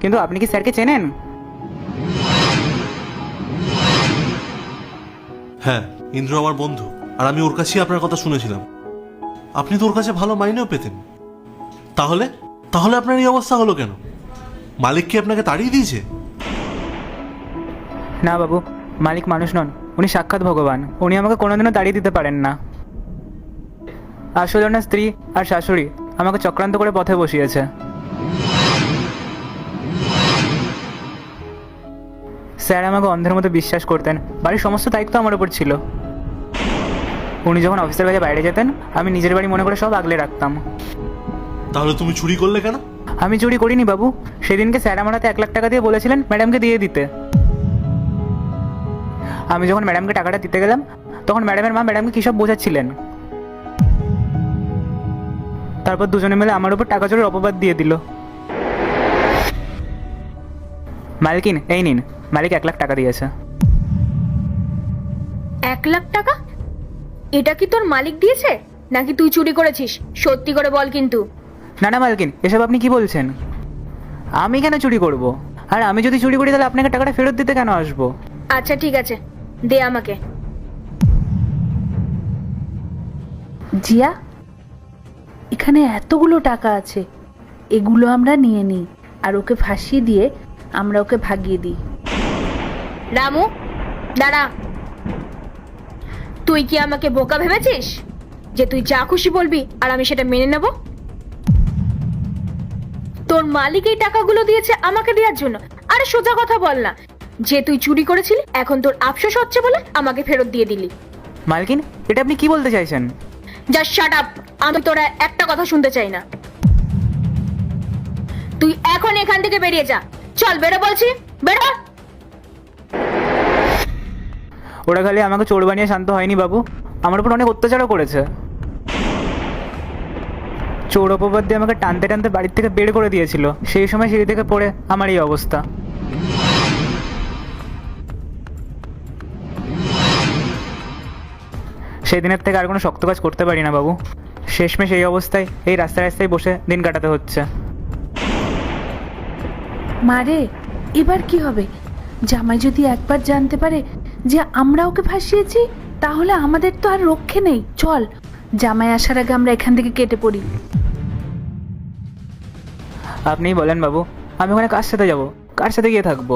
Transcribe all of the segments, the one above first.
কিন্তু আপনি কি স্যারকে চেনেন? হ্যাঁ, ইন্দ্র আমার বন্ধু, আর আমি ওর কাছেই আপনার কথা শুনেছিলাম। আপনি তো ওর কাছে ভালো মাইনেও পেতেন। তাহলে তাহলে আপনার এই অবস্থা হলো কেন? মালিক কি আপনাকে তাড়িয়ে দিয়েছে? না বাবু, মালিক মানুষ নন, উনি সাক্ষাৎ ভগবান। উনি আমাকে কোনোদিনও তাড়িয়ে দিতে পারেন না। আসলে ওনার স্ত্রী আর শাশুড়ি আমাকে চক্রান্ত করে পথে বসিয়েছে। স্যার আমাকে অন্ধের মতো বিশ্বাস করতেন, বাড়ির সমস্ত দায়িত্ব আমার উপর ছিল। উনি যখন অফিসের কাজে বাইরে যেতেন, আমি নিজের বাড়ি মনে করে সব আগলে রাখতাম। তাহলে তুমি চুরি করলে কেন? আমি চুরি করিনি বাবু। সেদিনকে স্যার আমার হাতে 1,00,000 টাকা দিয়ে বলেছিলেন ম্যাডামকে দিয়ে দিতে। আমি যখন ম্যাডামকে টাকাটা দিতে গেলাম, তখন ম্যাডামের মা ম্যাডামকে কী সব বোঝাচ্ছিলেন। তারপর দুজনে মিলে আমার উপর টাকা চোরের অপবাদ দিয়ে দিল। মালকিন, এই নিন, মালিক 1,00,000 টাকা দিয়েছে। 1,00,000 টাকা? এটা কি তোর মালিক দিয়েছে নাকি তুই চুরি করেছিস? সত্যি করে বল কিন্তু। না না মালকিন, এসব আপনি কি বলছেন? আমি কেন চুরি করব? আর আমি যদি চুরি করি তাহলে আপনাকে টাকাটা ফেরত দিতে কেন আসবো? আচ্ছা ঠিক আছে, দে আমাকে। জিয়া, এখানে এতগুলো টাকা আছে, এগুলো আমরা নিয়ে নিই আর ওকে ফাঁসিয়ে দিয়ে আমরা ওকে ভাগিয়ে দিই। রামু, দাঁড়া। তুই কি আমাকে বোকা ভেবেছিস যে তুই যা খুশি বলবি আর আমি সেটা মেনে নেব? তোর মালিক এই টাকাগুলো দিয়েছে আমাকে দেওয়ার জন্য। আরে সোজা কথা বল না, যে তুই চুরি করেছিলি এখন তোর আফসোস হচ্ছে বলে আমাকে ফেরত দিয়ে দিলি। মালকিন, এটা আপনি কি বলতে চাইছেন? জাস্ট শাট আপ, আমি তোরা একটা কথা শুনতে চাই না। তুই এখন এখান থেকে বেরিয়ে যা। চল বেরো বলছি, বেরো। ওরা খালি আমাকে চোর বানিয়ে শান্ত হয়নি বাবু, আমার উপর অনেক অত্যাচারও করেছে। চোর অপবাদ দিয়ে আমাকে টানতে টানতে বাড়ির থেকে বের করে দিয়েছিল। সেই সময় সিঁড়ি থেকে পড়ে আমার এই অবস্থা। সেই দিনের থেকে আর কোনো শক্ত কাজ করতে পারি না বাবু। শেষমেশ এই অবস্থায় এই রাস্তায় রাস্তায় বসে দিন কাটাতে হচ্ছে। মারে, এবার কি হবে? জামাই যদি একবার জানতে পারে যে আমরা ওকে ফাঁসিয়েছি, তাহলে আমাদের তো আর রক্ষে নেই। চল, জামাই আসার আগে আমরা এখান থেকে কেটে পড়ি। আপনিই বলেন বাবু, আমি ওখানে কার সাথে যাব? কার সাথে গিয়ে থাকবো?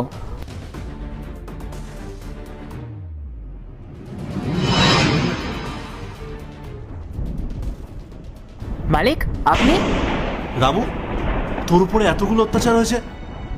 মালিক, আপনি? রামু, তোর উপরে এতগুলো অত্যাচার হয়েছে,